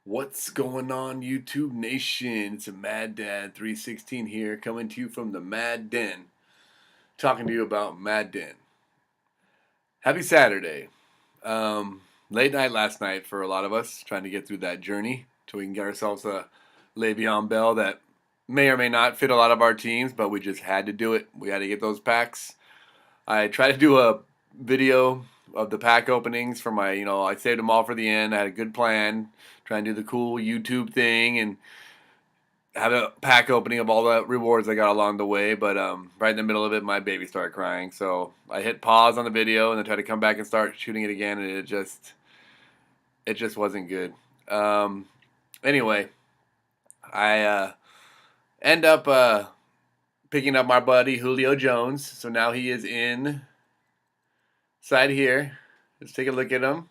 What's going on, YouTube Nation? It's a Mad Dad 316 here, coming to you from the Mad Den, talking to you about Madden. Happy Saturday. Late night last night for a lot of us, trying to get through that journey till we can get ourselves a Le'Veon Bell that may or may not fit a lot of our teams, but we just had to do it. We had to get those packs. I tried to do a video of the pack openings for my, I saved them all for the end. I had a good plan, trying to do the cool YouTube thing and have a pack opening of all the rewards I got along the way. But right in the middle of it, my baby started crying. So I hit pause on the video and then tried to come back and start shooting it again, and it just wasn't good. Anyway, I end up picking up my buddy Julio Jones. So now he is inside here. Let's take a look at him.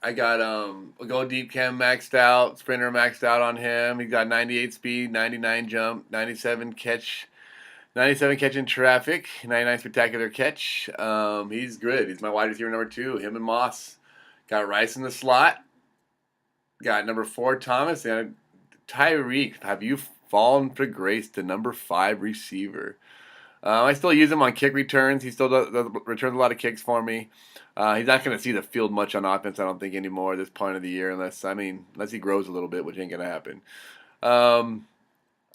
I got a go deep chem maxed out, sprinter maxed out on him. He got 98 speed, 99 jump, 97 catch in traffic, 99 spectacular catch. He's good. He's my wide receiver number 2. Him and Moss. Got Rice in the slot. Got number 4 Thomas and Tyreek. Have you fallen for grace to number 5 receiver? I still use him on kick returns. He still does returns a lot of kicks for me. He's not going to see the field much on offense, I don't think, anymore at this point of the year, unless he grows a little bit, which ain't going to happen. I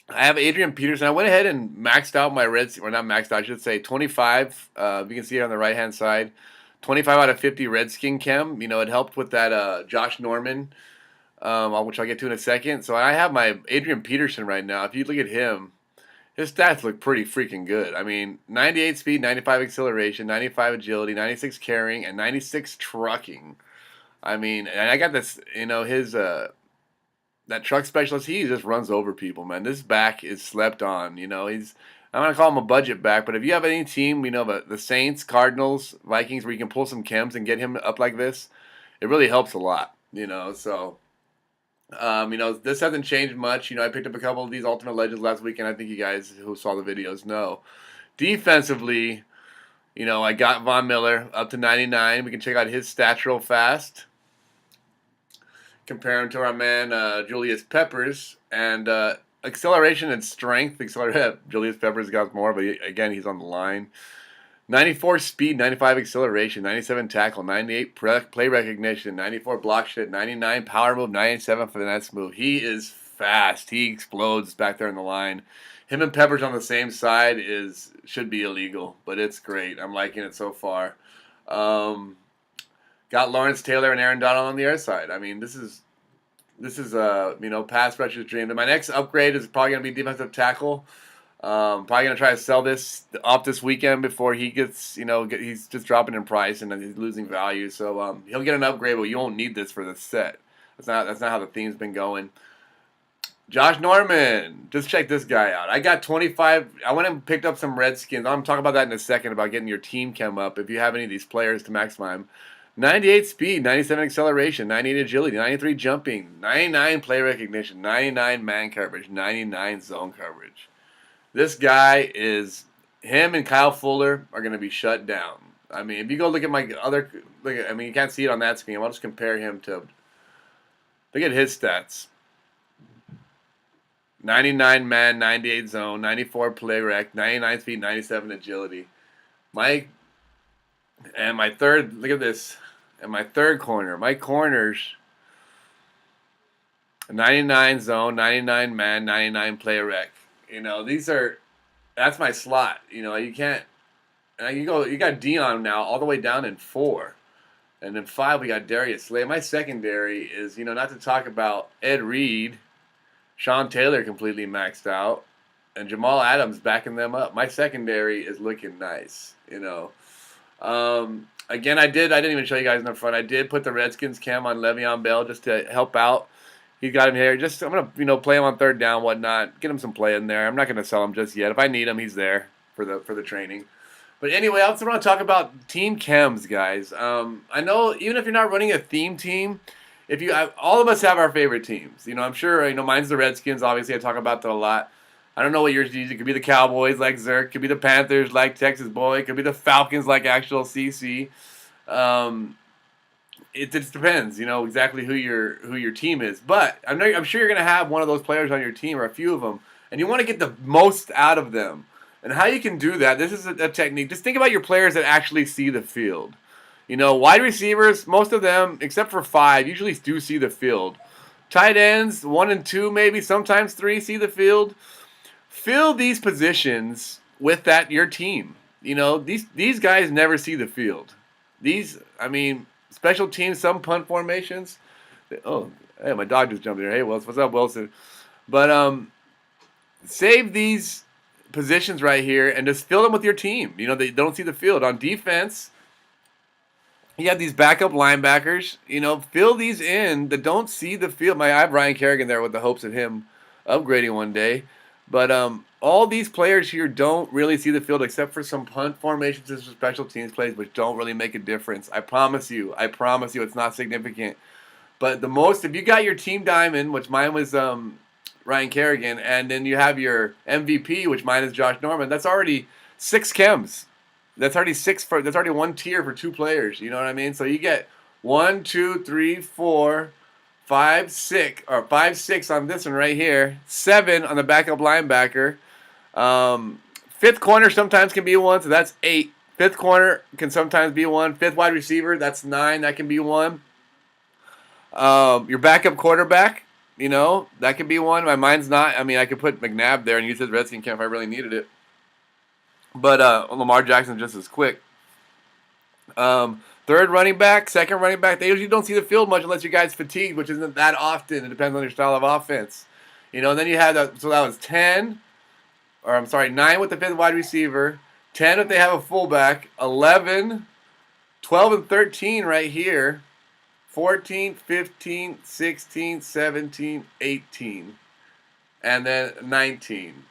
have Adrian Peterson. I went ahead and maxed out my Reds, or not maxed out, I should say 25. You can see it on the right-hand side. 25 out of 50 Redskin chem. It helped with that Josh Norman, which I'll get to in a second. So I have my Adrian Peterson right now. If you look at him, his stats look pretty freaking good. 98 speed, 95 acceleration, 95 agility, 96 carrying, and 96 trucking. And I got this, his that truck specialist, he just runs over people, man. This back is slept on. I'm going to call him a budget back, but if you have any team, the Saints, Cardinals, Vikings, where you can pull some chems and get him up like this, it really helps a lot, so... this hasn't changed much. I picked up a couple of these Ultimate Legends last weekend. I think you guys who saw the videos know. Defensively, I got Von Miller up to 99. We can check out his stats real fast. Compare him to our man Julius Peppers. And acceleration and strength. Julius Peppers got more, but again, he's on the line. 94 speed, 95 acceleration, 97 tackle, 98 play recognition, 94 block shit, 99 power move, 97 finesse move. He is fast. He explodes back there in the line. Him and Peppers on the same side should be illegal, but it's great. I'm liking it so far. Got Lawrence Taylor and Aaron Donald on the other side. This is pass rusher's dream. And my next upgrade is probably going to be defensive tackle. Probably going to try to sell this off this weekend before he gets, he's just dropping in price and then he's losing value. So he'll get an upgrade, but you won't need this for the set. That's not how the theme's been going. Josh Norman, just check this guy out. I got 25. I went and picked up some Redskins. I'm talking about that in a second about getting your team chem up if you have any of these players to maximize them. 98 speed, 97 acceleration, 98 agility, 93 jumping, 99 play recognition, 99 man coverage, 99 zone coverage. This guy him and Kyle Fuller are going to be shut down. If you go look at my other, you can't see it on that screen. I'll just compare him to, look at his stats. 99 man, 98 zone, 94 play rec, 99 speed, 97 agility. My third, look at this. And my third corner, my corners, 99 zone, 99 man, 99 play rec. That's my slot. You can't, and you got Dion now all the way down in 4. And in 5, we got Darius Slay. My secondary is, not to talk about Ed Reed, Sean Taylor completely maxed out, and Jamal Adams backing them up. My secondary is looking nice, Again, I didn't even show you guys in the front. I did put the Redskins cam on Le'Veon Bell just to help out. He got him here. I'm gonna play him on third down, whatnot. Get him some play in there. I'm not gonna sell him just yet. If I need him, he's there for the training. But anyway, I also want to talk about team chems, guys. I know even if you're not running a theme team, all of us have our favorite teams. I'm sure mine's the Redskins. Obviously, I talk about that a lot. I don't know what yours is. It could be the Cowboys like Zerk. It could be the Panthers like Texas Boy. It could be the Falcons like actual CC. it just depends, exactly who your team is. But I'm sure you're going to have one of those players on your team or a few of them, and you want to get the most out of them. And how you can do that? This is a technique. Just think about your players that actually see the field. Wide receivers, most of them, except for 5, usually do see the field. Tight ends, 1 and 2 maybe, sometimes 3 see the field. Fill these positions with your team. These guys never see the field. Special teams, some punt formations. Oh, hey, my dog just jumped in here. Hey, Wilson, what's up, Wilson? But save these positions right here and just fill them with your team. They don't see the field. On defense, you have these backup linebackers. Fill these in that don't see the field. I have Ryan Kerrigan there with the hopes of him upgrading one day. But all these players here don't really see the field except for some punt formations and some special teams plays, which don't really make a difference. I promise you, it's not significant. But if you got your team diamond, which mine was Ryan Kerrigan, and then you have your MVP, which mine is Josh Norman, that's already 6 chems. That's already 1 tier for 2 players. You know what I mean? So you get 1, 2, 3, 4, 5, 6, or 5, 6 on this one right here. 7 on the backup linebacker. 5th corner sometimes can be 1, so that's 8. 5th corner can sometimes be 1. 5th wide receiver, that's 9. That can be 1. Your backup quarterback, that could be 1. My mind's not. I could put McNabb there and use his Redskin camp if I really needed it. But Lamar Jackson's just as quick. 3rd running back, 2nd running back, they usually don't see the field much unless your guy's fatigued, which isn't that often. It depends on your style of offense. Then you have so that was 9 with the 5th wide receiver, 10 if they have a fullback, 11, 12 and 13 right here, 14, 15, 16, 17, 18, and then 19.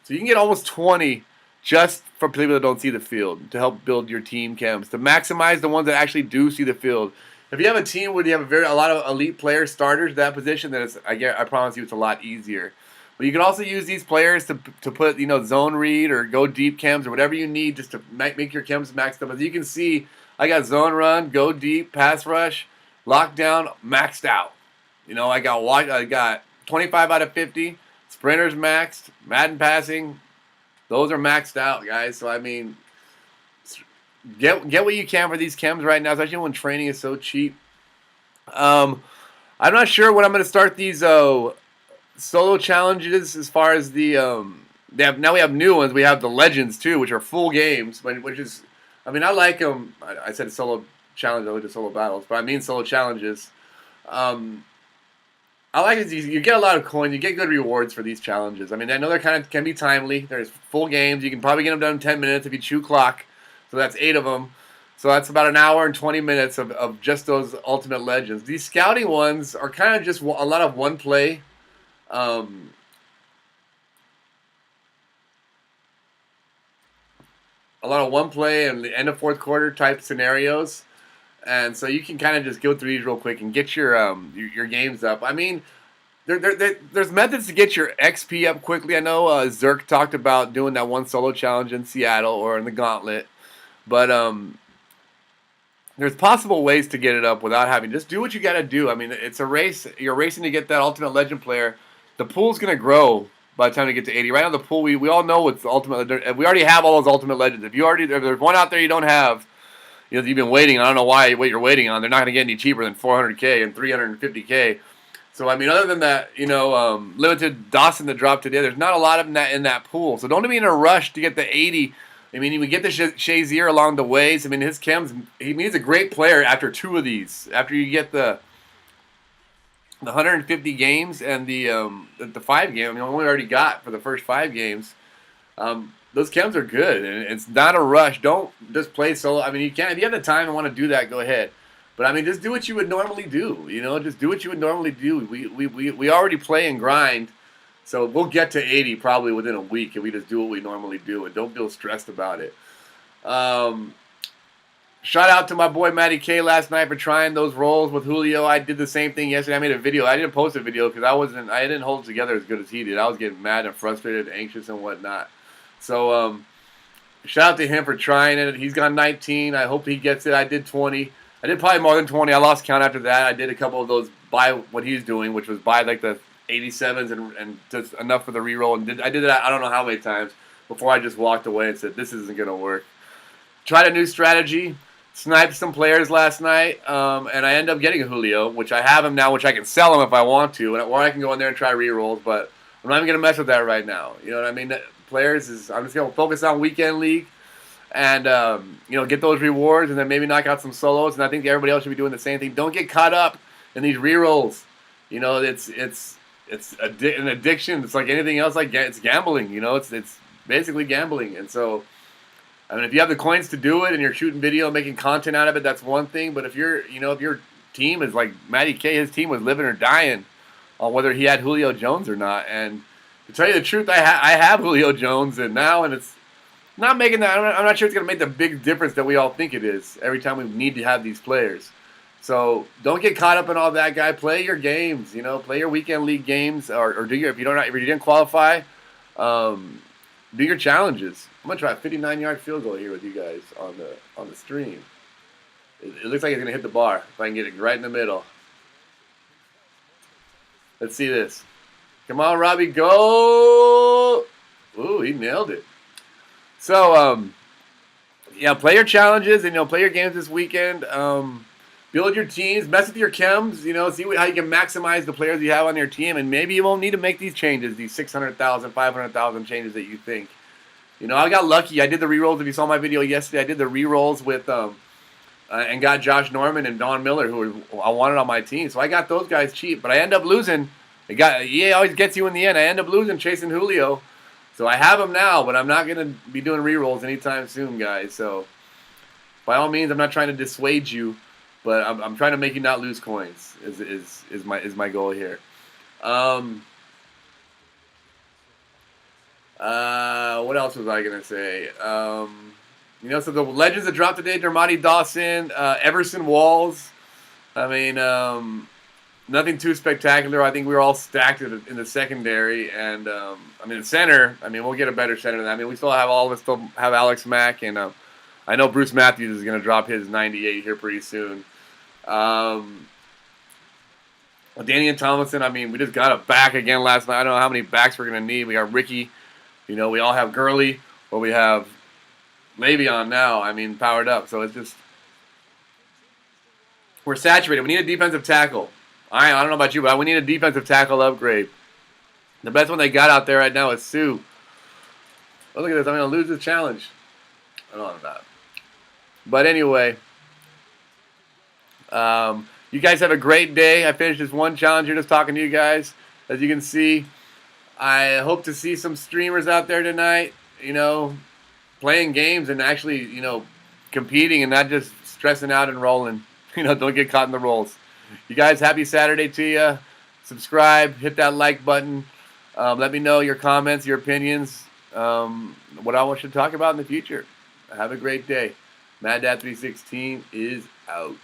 So you can get almost 20 just for people that don't see the field to help build your team chems, to maximize the ones that actually do see the field. If you have a team where you have a lot of elite player starters at that position, then I promise you it's a lot easier. But you can also use these players to put zone read or go deep chems or whatever you need just to make your chems maxed up. As you can see, I got zone run, go deep, pass rush, lockdown maxed out. I got 25 out of 50, sprinters maxed, Madden passing. Those are maxed out, guys. So, get what you can for these chems right now, especially when training is so cheap. I'm not sure when I'm going to start these solo challenges as far as the now we have new ones. We have the Legends, too, which are full games, which is, I like them. I said solo challenge, I looked at solo battles, but I mean solo challenges. I like it. You get a lot of coins. You get good rewards for these challenges. I know they can be timely. There's full games. You can probably get them done in 10 minutes if you chew clock. So that's 8 of them. So that's about an hour and 20 minutes of just those Ultimate Legends. These scouting ones are kind of just a lot of one play. A lot of one play and the end of 4th quarter type scenarios. And so you can kind of just go through these real quick and get your games up. There's methods to get your XP up quickly. I know Zerk talked about doing that one solo challenge in Seattle or in the Gauntlet. But there's possible ways to get it up without having. Just do what you got to do. It's a race. You're racing to get that Ultimate Legend player. The pool's going to grow by the time you get to 80. Right now, the pool, we all know what's Ultimate. We already have all those Ultimate Legends. If there's one out there you don't have, you've been waiting. I don't know what you're waiting on. They're not going to get any cheaper than 400K and 350K. So, other than that, limited Dawson that dropped today, there's not a lot of them in that pool. So don't be in a rush to get the 80. You get the Shazier along the ways. His chems, he's a great player after 2 of these. After you get the 150 games and the 5 game, we already got for the first 5 games. Those chems are good, and it's not a rush. Don't just play solo. You can, if you have the time and want to do that, go ahead. But just do what you would normally do. Just do what you would normally do. We already play and grind, so we'll get to 80 probably within a week if we just do what we normally do and don't feel stressed about it. Shout out to my boy Matty K last night for trying those roles with Julio. I did the same thing yesterday. I made a video. I didn't post a video because I didn't hold it together as good as he did. I was getting mad and frustrated, anxious and whatnot. So shout out to him for trying it. He's got 19. I hope he gets it. I did 20. I did probably more than 20. I lost count after that. I did a couple of those buy what he's doing, which was buy like the 87s and just enough for the reroll. And I did that I don't know how many times before I just walked away and said, this isn't going to work. Tried a new strategy. Sniped some players last night, and I end up getting a Julio, which I have him now, which I can sell him if I want to, or I can go in there and try rerolls, but I'm not even going to mess with that right now. You know what I mean? Players I'm just going to focus on weekend league and get those rewards, and then maybe knock out some solos. And I think everybody else should be doing the same thing. Don't get caught up in these rerolls. You know, it's an addiction. It's like anything else. Like it's gambling. You know, it's basically gambling. And so, I mean, if you have the coins to do it and you're shooting video, and making content out of it, that's one thing. But if if your team is like Matty K, his team was living or dying on whether he had Julio Jones or not. And to tell you the truth, I have Julio Jones, and it's not making that. I'm not sure it's going to make the big difference that we all think it is every time we need to have these players. So don't get caught up in all that, guy. Play your games. Play your weekend league games, or do your if you didn't qualify, do your challenges. I'm gonna try a 59-yard field goal here with you guys on the stream. It looks like it's gonna hit the bar if I can get it right in the middle. Let's see this. Come on, Robbie, go! Ooh, he nailed it. So, play your challenges and play your games this weekend. Build your teams, mess with your chems. See how you can maximize the players you have on your team, and maybe you won't need to make these changes, these 600,000, 500,000 changes that you think. I got lucky. I did the rerolls. If you saw my video yesterday, I did the rerolls with and got Josh Norman and Don Miller, who I wanted on my team. So I got those guys cheap, but I end up losing. EA always gets you in the end. I end up losing chasing Julio. So I have him now, but I'm not going to be doing rerolls anytime soon, guys. So by all means, I'm not trying to dissuade you, but I'm trying to make you not lose coins. Is my goal here. What else was I gonna say? So the legends that dropped today: Dermody Dawson, Everson Walls. I mean, nothing too spectacular. I think we were all stacked in the secondary, and the center. We'll get a better center than that. We still have Alex Mack, and I know Bruce Matthews is gonna drop his 98 here pretty soon. Danny and Tomlinson. We just got a back again last night. I don't know how many backs we're gonna need. We got Ricky. We all have Gurley, or we have Le'Veon now. Powered up. So it's just we're saturated. We need a defensive tackle. I don't know about you, but we need a defensive tackle upgrade. The best one they got out there right now is Sue. Oh, look at this. I'm going to lose this challenge. I don't know that. But anyway, you guys have a great day. I finished this one challenge here just talking to you guys. As you can see, I hope to see some streamers out there tonight, playing games and actually, competing and not just stressing out and rolling. Don't get caught in the rolls. You guys, happy Saturday to you. Subscribe, hit that like button. Let me know your comments, your opinions, what I should talk about in the future. Have a great day. Mad Dad 316 is out.